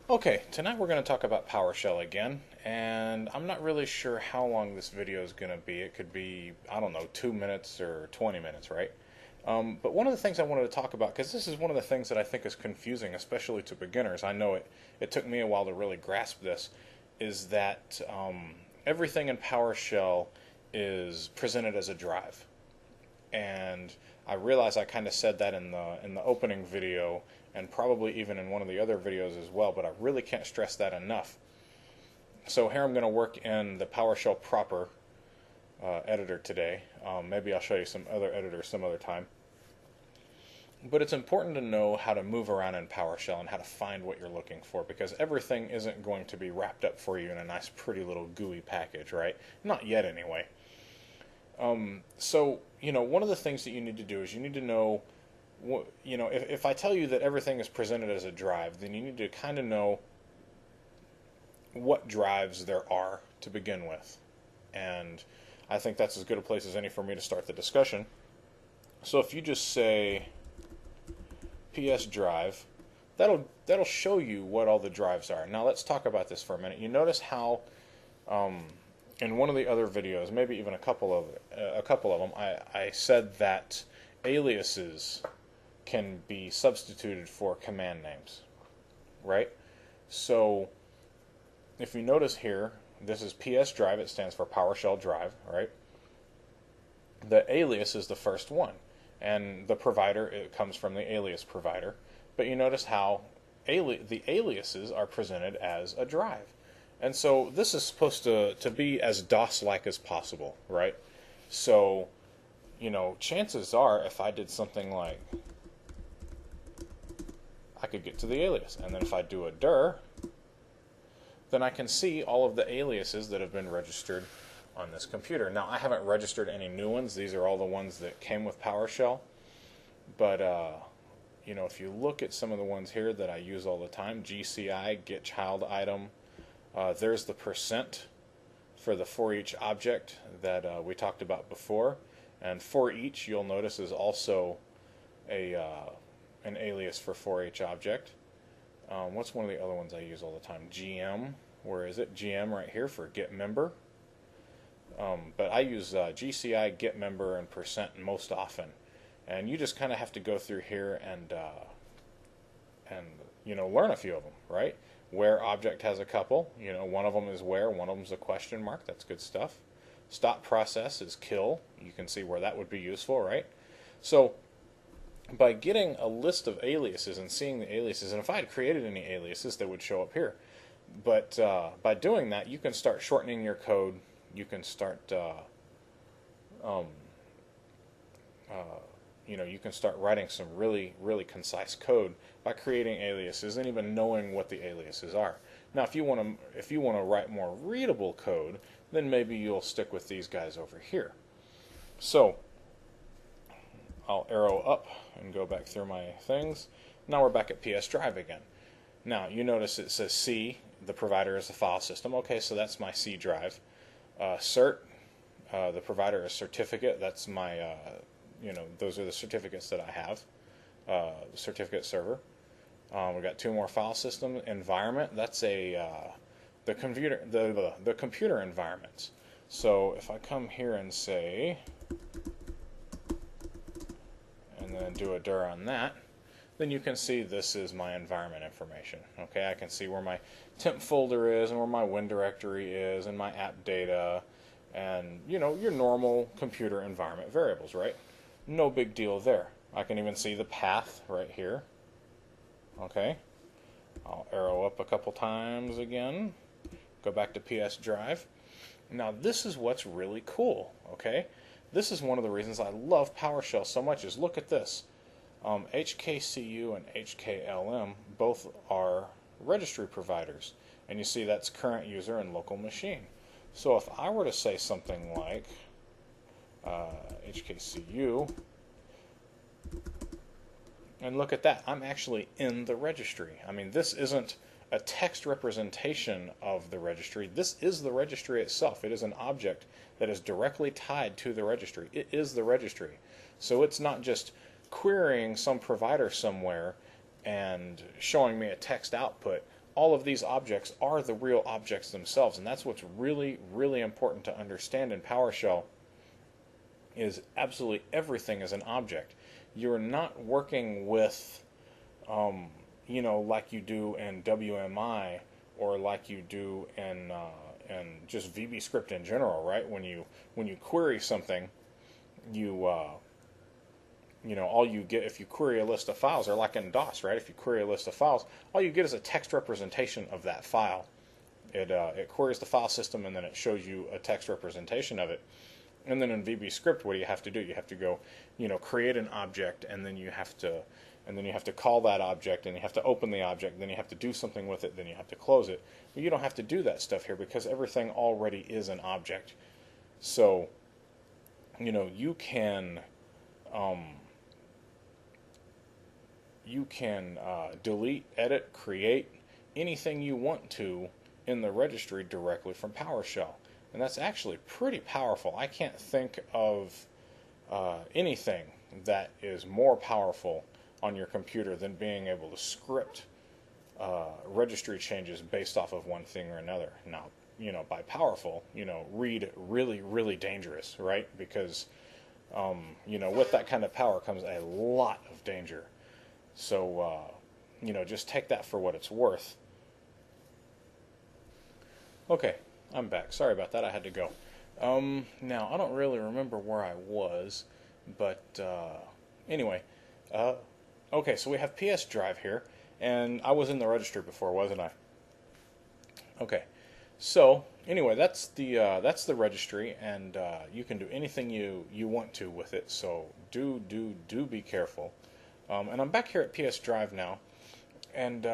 Okay, tonight we're going to talk about PowerShell again, and I'm not really sure how long this video is going to be. It could be, I don't know, 2 minutes or 20 minutes, right? But one of the things I wanted to talk about, because this is one of the things that I think is confusing, especially to beginners, I know it took me a while to really grasp this, is that everything in PowerShell is presented as a drive. And I realize I kind of said that in the opening video and probably even in one of the other videos as well, but I really can't stress that enough. So here I'm going to work in the PowerShell proper editor today. Maybe I'll show you some other editors some other time. But it's important to know how to move around in PowerShell and how to find what you're looking for, because everything isn't going to be wrapped up for you in a nice pretty little GUI package, right? Not yet anyway. So, one of the things that you need to do is you need to know, if I tell you that everything is presented as a drive, then you need to kind of know what drives there are to begin with. And I think that's as good a place as any for me to start the discussion. So if you just say PSDrive, that'll show you what all the drives are. Now let's talk about this for a minute. You notice how in one of the other videos, maybe even a couple of them, I said that aliases can be substituted for command names, right? So if you notice here, this is PSDrive. It stands for PowerShell Drive, right? The alias is the first one, and the provider, it comes from the alias provider. But you notice how the aliases are presented as a drive. And so this is supposed to be as DOS-like as possible, right? So, chances are if I did something like, I could get to the alias. And then if I do a dir, then I can see all of the aliases that have been registered on this computer. Now, I haven't registered any new ones. These are all the ones that came with PowerShell. But, if you look at some of the ones here that I use all the time, GCI, get child item, there's the percent for the for each object that we talked about before. And for each, you'll notice, is also an alias for each object. What's one of the other ones I use all the time? GM. Where is it? GM right here for get member. But I use GCI, get member, and percent most often. And you just kind of have to go through here and learn a few of them, right? Where object has a couple. One of them is where, one of them is a question mark. That's good stuff. Stop process is kill. You can see where that would be useful, right? So by getting a list of aliases and seeing the aliases, and if I had created any aliases, they would show up here. But by doing that, you can start shortening your code. You can start, you can start writing some really, really concise code by creating aliases and even knowing what the aliases are. Now, if you want to write more readable code, then maybe you'll stick with these guys over here. So I'll arrow up and go back through my things. Now we're back at PSDrive again. Now you notice it says C, the provider is the file system. Okay, so that's my C drive. Cert, the provider is certificate. That's my, those are the certificates that I have. The certificate server. We got two more file system. Environment, that's the computer environments. So if I come here and say, and then do a dir on that, then you can see this is my environment information. Okay, I can see where my temp folder is and where my win directory is and my app data and your normal computer environment variables, right? No big deal there. I can even see the path right here. Okay, I'll arrow up a couple times again, go back to PSDrive. Now this is what's really cool, okay? This is one of the reasons I love PowerShell so much, is look at this. HKCU and HKLM both are registry providers, and you see that's current user and local machine. So if I were to say something like HKCU, and look at that, I'm actually in the registry. I mean, this isn't a text representation of the registry. This is the registry itself. It is an object that is directly tied to the registry. It is the registry. So it's not just querying some provider somewhere and showing me a text output. all of these objects are the real objects themselves, and that's what's really, really important to understand in PowerShell is absolutely everything is an object. You're not working with, like you do in WMI or like you do in just VBScript in general, right? When you query something, you all you get if you query a list of files, or like in DOS, right? If you query a list of files, all you get is a text representation of that file. It queries the file system and then it shows you a text representation of it. And then in VBScript, what do you have to do? You have to go, create an object, and then you have to call that object, and you have to open the object, then you have to do something with it, then you have to close it. But you don't have to do that stuff here because everything already is an object. So, you can delete, edit, create anything you want to in the registry directly from PowerShell. And that's actually pretty powerful. I can't think of anything that is more powerful on your computer than being able to script registry changes based off of one thing or another. Now, by powerful, read really, really dangerous, right? Because, with that kind of power comes a lot of danger. So, just take that for what it's worth. Okay, I'm back. Sorry about that. I had to go. Now, I don't really remember where I was, but anyway. Okay, so we have PSDrive here, and I was in the registry before, wasn't I? Okay, so anyway, that's the registry, and you can do anything you want to with it. So do be careful. And I'm back here at PSDrive now, and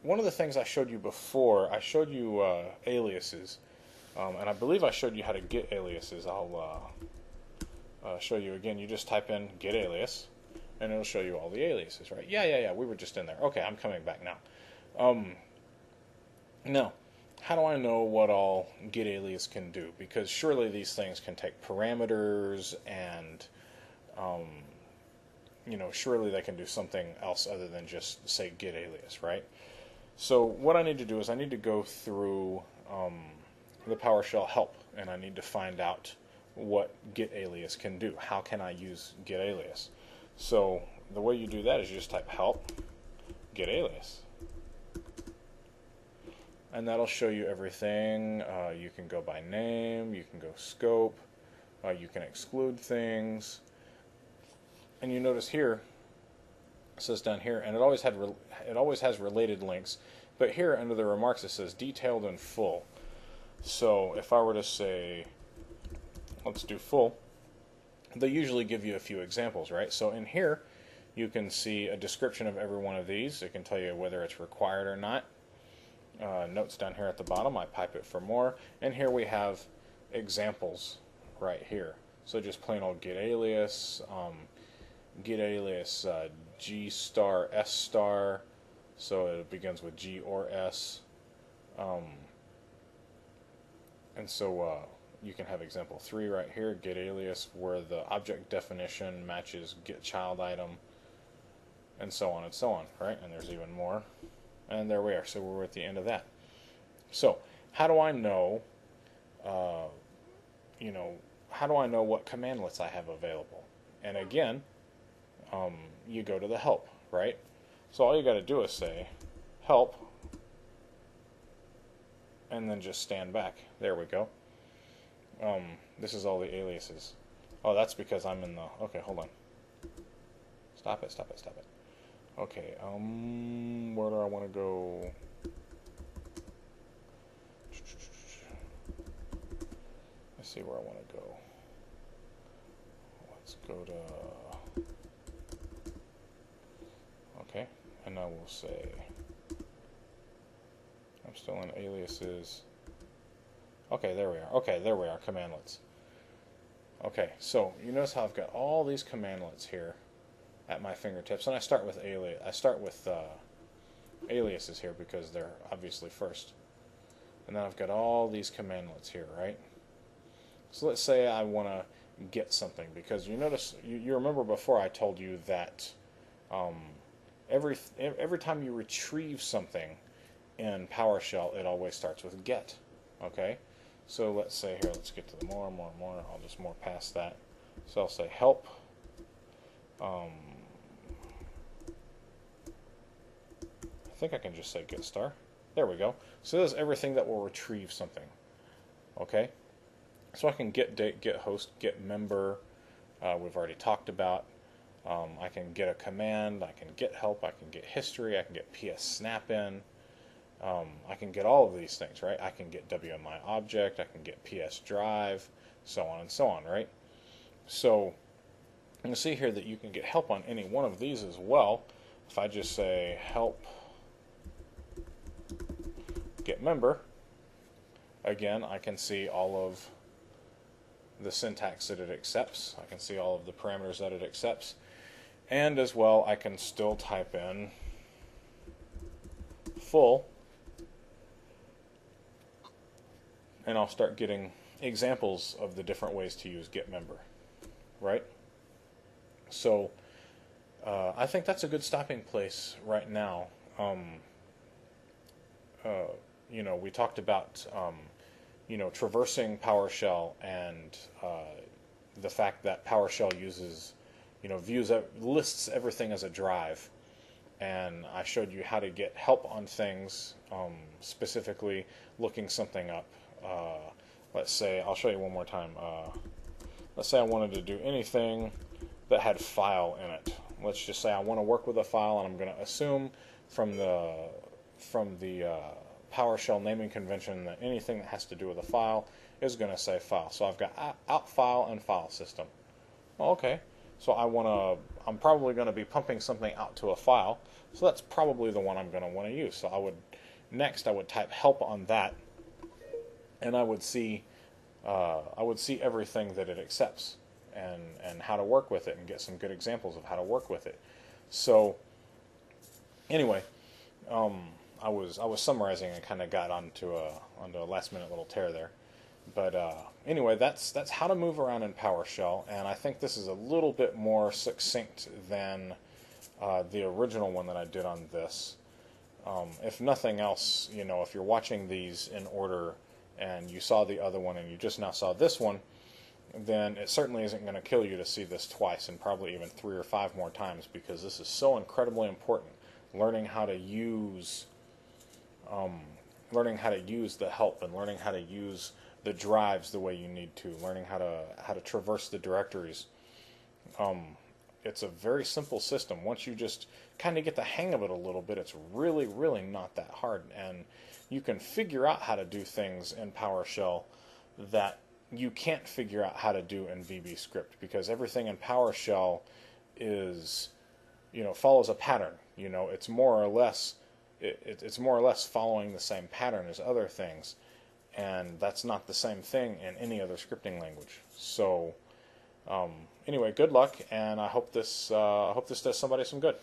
one of the things I showed you before, I showed you aliases, and I believe I showed you how to get aliases. I'll show you again. You just type in get alias, and it'll show you all the aliases, right? Yeah. We were just in there. Okay, I'm coming back now. Now, how do I know what all get alias can do? Because surely these things can take parameters and surely they can do something else other than just say get alias, right? So what I need to do is I need to go through the PowerShell help, and I need to find out what get alias can do. How can I use get alias? So the way you do that is you just type help get alias, and that'll show you everything. You can go by name, you can go scope, you can exclude things. And you notice here, it says down here, and it always has related links, but here under the remarks it says detailed and full. So if I were to say, let's do full, they usually give you a few examples, right? So in here, you can see a description of every one of these. It can tell you whether it's required or not. Notes down here at the bottom, I pipe it for more. And here we have examples right here. So just plain old get alias, G star, S star, so it begins with G or S, and so you can have example 3 right here, get alias, where the object definition matches get child item, and so on, right? And there's even more, and there we are. So we're at the end of that. So how do I know, how do I know what commandlets I have available? And again, you go to the help, right? So all you got to do is say help, and then just stand back. There we go. This is all the aliases. Oh, that's because I'm in the... Okay, hold on. Stop it. Okay, where do I want to go? Let's see where I want to go. Let's go to... Okay, and now we'll say, I'm still in aliases. Okay, there we are, commandlets. Okay, so you notice how I've got all these commandlets here at my fingertips, and I start with aliases here because they're obviously first. And then I've got all these commandlets here, right? So let's say I want to get something, because you notice, you remember before I told you that every time you retrieve something, in PowerShell, it always starts with get. Okay, so let's say here, let's get to the more. I'll just more past that. So I'll say help. I think I can just say get star. There we go. So this is everything that will retrieve something. Okay, so I can get date, get host, get member. We've already talked about. I can get a command. I can get help. I can get history. I can get PS snap in. I can get all of these things, right? I can get WMI object. I can get PSDrive, so on and so on, right? So you can see here that you can get help on any one of these as well. If I just say help get member, again, I can see all of the syntax that it accepts. I can see all of the parameters that it accepts. And as well, I can still type in full, and I'll start getting examples of the different ways to use get member, right? So I think that's a good stopping place right now. You know, we talked about you know, traversing PowerShell and the fact that PowerShell uses, you know, lists everything as a drive, and I showed you how to get help on things, specifically looking something up. Let's say, I'll show you one more time. Let's say I wanted to do anything that had file in it. Let's just say I want to work with a file, and I'm going to assume from the PowerShell naming convention that anything that has to do with a file is going to say file. So I've got out file and file system. Well, okay, so I'm probably going to be pumping something out to a file, so that's probably the one I'm going to want to use. So I would type help on that, and I would see everything that it accepts and how to work with it, and get some good examples of how to work with it. So anyway, I was summarizing and kind of got onto a last minute little tear there, but anyway, that's how to move around in PowerShell, and I think this is a little bit more succinct than the original one that I did on this. If nothing else, you know, if you're watching these in order and you saw the other one and you just now saw this one, then it certainly isn't going to kill you to see this twice, and probably even 3 or 5 more times, because this is so incredibly important. Learning how to use the help, and learning how to use the drives the way you need to, learning how to traverse the directories. It's a very simple system. Once you just kind of get the hang of it a little bit, it's really, really not that hard, and you can figure out how to do things in PowerShell that you can't figure out how to do in VBScript, because everything in PowerShell is, you know, follows a pattern. You know, it's more or less following the same pattern as other things, and that's not the same thing in any other scripting language. So anyway, good luck, and I hope this does somebody some good.